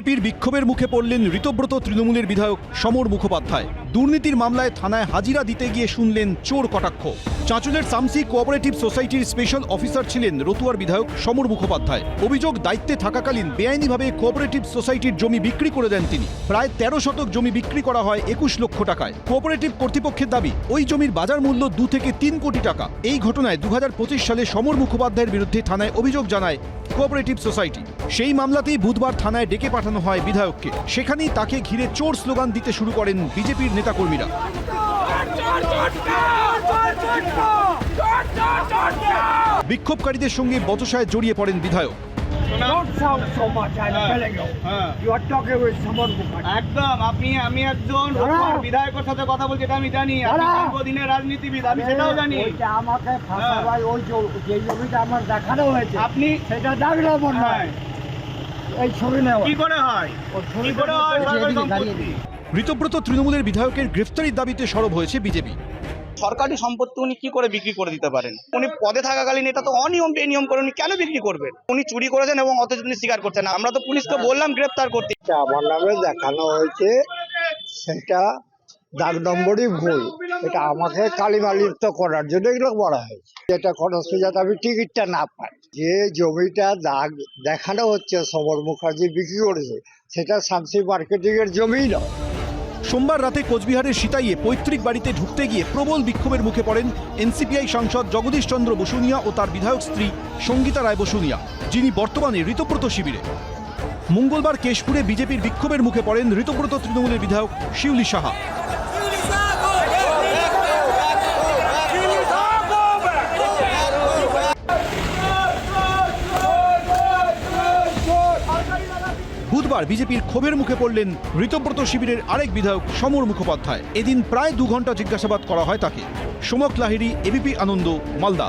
বিজেপির বিক্ষোভের মুখে পড়লেন ঋতব্রত তৃণমূলের বিধায়ক সমর মুখোপাধ্যায়। দুর্নীতির মামলায় থানায় হাজিরা দিতে গিয়ে শুনলেন চোর কটাক্ষ। চাঁচলের সামসি কোঅপারেটিভ সোসাইটির স্পেশাল অফিসার ছিলেন রতুয়ার বিধায়ক সমর মুখোপাধ্যায়। অভিযোগ, দায়িত্বে থাকাকালীন বেআইনিভাবে কোঅপারেটিভ সোসাইটির জমি বিক্রি করে দেন তিনি। প্রায় 13 শতক জমি বিক্রি করা হয় 21 লক্ষ টাকায়। কোঅপারেটিভ কর্তৃপক্ষের দাবি, ওই জমির বাজার মূল্য 2 থেকে 3 কোটি টাকা। এই ঘটনায় 2025 সালে সমর মুখোপাধ্যায়ের বিরুদ্ধে থানায় অভিযোগ জানায় কোঅপারেটিভ সোসাইটি। সেই মামলাতেই বুধবার থানায় ডেকে পাঠানো হয় বিধায়ককে। সেখানেই তাকে ঘিরে চোর স্লোগান দিতে শুরু করেন বিজেপির নেতাকর্মীরা। বিক্ষোভকারীদের সঙ্গে বচসায় জড়িয়ে পড়েন বিধায়ক। একদম আমি একজন বিধায়কের সাথে কথা বলছি, এটা আমি জানি। দীর্ঘদিনের রাজনীতিবিদ, আমি সেটাও জানি। আমাকে ওই যে জমিটা আমার দেখানো হয়েছে, আপনি সেটা দেখলাম নয়। এই ছবি নেওয়া কি করে হয়? কি করে হয় সরকারি সম্পত্তি? ঋতব্রত তৃণমূলের বিধায়কের গ্রেফতারির দাবিতে সরব হয়েছে বিজেপি। সরকারি সম্পত্তি উনি কি করে বিক্রি করে দিতে পারেন? উনি পদে থাকাকালীন এটা তো অনিয়ম, বেনিয়ম করে উনি কেন বিক্রি করবেন? উনি চুরি করেছেন এবং অথচ তিনি স্বীকার করছেন না। আমরা তো পুলিশকে বললাম গ্রেফতার করতে। আমার নামে দেখানো হয়েছে, সেটা দাগ নম্বরই ভুল। এটা আমাকে কালিমালিপ্ত করার জন্য এগুলো বলা হয়েছে। এটা কোনো সুযোগ আমি টিকিটটা না পাই। যে জমিটা দাগ দেখানো হচ্ছে সমর মুখার্জি বিক্রি করেছে, সেটা শামসি মার্কেটিং এর জমিই নয়। সোমবার রাতে কোচবিহারের সিতাইয়ে পৈতৃক বাড়িতে ঢুকতে গিয়ে প্রবল বিক্ষোভের মুখে পড়েন এনসিপিআই সাংসদ জগদীশ চন্দ্র বসুনিয়া ও তার বিধায়ক স্ত্রী সঙ্গীতা রায় বসুনিয়া, যিনি বর্তমানে ঋতব্রত শিবিরে। মঙ্গলবার কেশপুরে বিজেপির বিক্ষোভের মুখে পড়েন ঋতব্রত তৃণমূলের বিধায়ক শিউলি সাহা। বুধবার বিজেপির ক্ষোভের মুখে পড়লেন ঋতব্রত শিবিরের আরেক বিধায়ক সমর মুখোপাধ্যায়। এদিন প্রায় 2 ঘন্টা জিজ্ঞাসাবাদ করা হয় তাকে। সোমক লাহিড়ী, এবিপি আনন্দ, মালদা।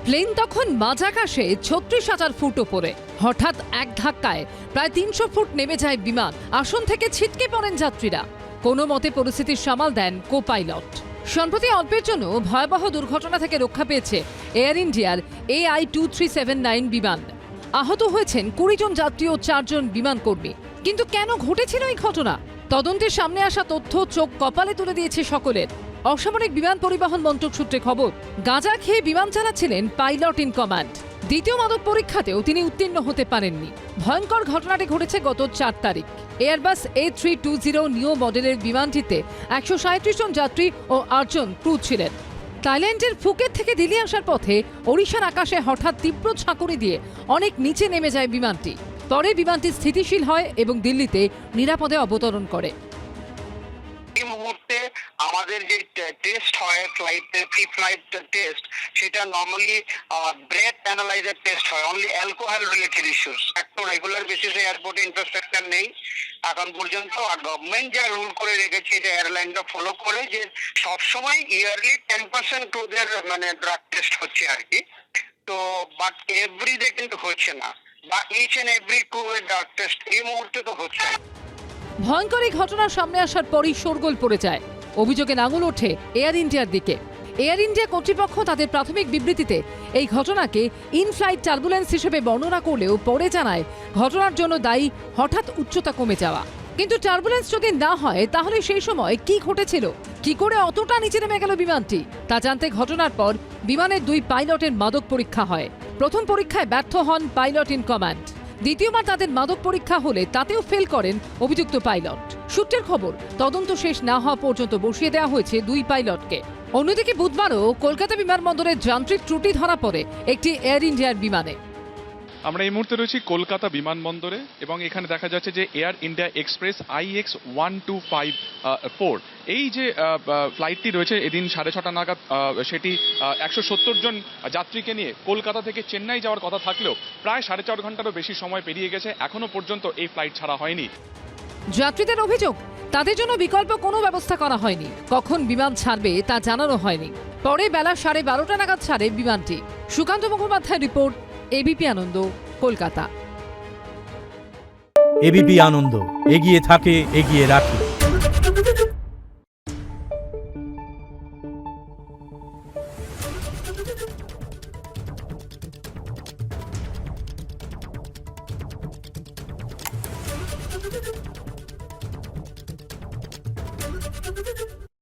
প্লেন তখন মাঝ আকাশে 36,000 ফুট ওপরে। হঠাৎ এক ধাক্কায় প্রায় 300 ফুট নেমে যায় বিমান। আসন থেকে ছিটকে পড়েন যাত্রীরা। কোনো মতে পরিস্থিতির সামাল দেন কো পাইলট। সম্প্রতি অল্পের জন্য ভয়াবহ দুর্ঘটনা থেকে রক্ষা পেয়েছে এয়ার ইন্ডিয়ার AI2379 বিমান। আহত হয়েছেন 20 জন যাত্রী ও 4 জন বিমান কর্মী। কিন্তু কেন ঘটেছিল এই ঘটনা? তদন্তের সামনে আসা তথ্য চোখ কপালে তুলে দিয়েছে সকলের। অসামরিক বিমান পরিবহন মন্ত্রক সূত্রে খবর, গাঁজা খেয়ে বিমান চালাচ্ছিলেন পাইলট ইন কমান্ড। দ্বিতীয় মাদক পরীক্ষাতেও তিনি উত্তীর্ণ হতে পারেননি। ভয়ঙ্কর ঘটনাটি ঘটেছে গত 4 তারিখ। এয়ারবাস A320 নিও মডেলের বিমানটিতে 137 জন যাত্রী ও 8 জন ক্রু ছিলেন। থাইল্যান্ডের ফুকেট থেকে দিল্লি আসার পথে ওড়িশার আকাশে হঠাৎ তীব্র ঝাঁকুনি দিয়ে অনেক নিচে নেমে যায় বিমানটি। পরে বিমানটি স্থিতিশীল হয় এবং দিল্লিতে নিরাপদে অবতরণ করে। এই মুহূর্তে আমাদের যে টেস্ট হয় ফ্লাইটের প্রি ফ্লাইট টেস্ট, সেটা নর্মালি ব্রেথ অ্যানালাইজার টেস্ট হয়, অনলি অ্যালকোহল রিলেটেড ইস্যুস। একটা রেগুলার বেসিসে এয়ারপোর্টে ইনফ্রাস্ট্রাকচার নেই এখন পর্যন্ত। আর গভর্নমেন্ট যা রুল করে রেখেছে, এটা এয়ারলাইনটা ফলো করে, যে সবসময় ইয়ারলি 10% ক্রুদের ড্রাগ টেস্ট হচ্ছে আর কি। তো বাট এভরিডে কিন্তু হচ্ছে না, বা ইচ এন্ড এভরি ক্রু এর ড্রাগ টেস্ট এই মুহূর্তে তো হচ্ছে না। ভয়ঙ্কর এই ঘটনার সামনে আসার পরই শোরগোল পড়ে যায়। অভিযোগের আঙুল ওঠে এয়ার ইন্ডিয়ার দিকে। এয়ার ইন্ডিয়া কর্তৃপক্ষ তাদের প্রাথমিক বিবৃতিতে এই ঘটনাকে ইনফ্লাইট টার্বুলেন্স হিসেবে বর্ণনা করলেও পরে জানায় ঘটনার জন্য দায়ী হঠাৎ উচ্চতা কমে যাওয়া। কিন্তু টার্বুলেন্স যদি না হয় তাহলে সেই সময় কি ঘটেছিল? কি করে অতটা নিচে নেমে গেল বিমানটি? তা জানতে ঘটনার পর বিমানের 2 পাইলটের মাদক পরীক্ষা হয়। প্রথম পরীক্ষায় ব্যর্থ হন পাইলট ইন কমান্ড। দ্বিতীয়বার তাদের মাদক পরীক্ষা হলে তাতেও ফেল করেন অভিযুক্ত পাইলট। সূত্রের খবর, তদন্ত শেষ না হওয়া পর্যন্ত বসিয়ে দেওয়া হয়েছে 2 পাইলটকে। অন্যদিকে বুধবারও কলকাতা বিমানবন্দরে যান্ত্রিক ত্রুটি ধরা পড়ে একটি এয়ার ইন্ডিয়ার বিমানে। আমরা এই মুহূর্তে রয়েছি কলকাতা বিমানবন্দরে এবং এখানে দেখা যাচ্ছে যে এয়ার ইন্ডিয়া এক্সপ্রেস IX1254 এই যে ফ্লাইটটি রয়েছে এদিন 6:30 নাগাদ, সেটি 170 জন যাত্রীকে নিয়ে কলকাতা থেকে চেন্নাই যাওয়ার কথা থাকলেও প্রায় 4.5 ঘন্টারও বেশি সময় পেরিয়ে গেছে, এখনো পর্যন্ত এই ফ্লাইট ছাড়া হয়নি। যাত্রীদের অভিযোগ, তাদের জন্য বিকল্প কোনো ব্যবস্থা করা হয়নি। কখন বিমান ছাড়বে তা জানানো হয়নি। পরে বেলা 12:30 নাগাদ ছাড়ে বিমানটি। সুকান্ত মুখোপাধ্যায় রিপোর্ট, এবিপি আনন্দ, কলকাতা। এবিপি আনন্দ, এগিয়ে থাকে, এগিয়ে রাখে।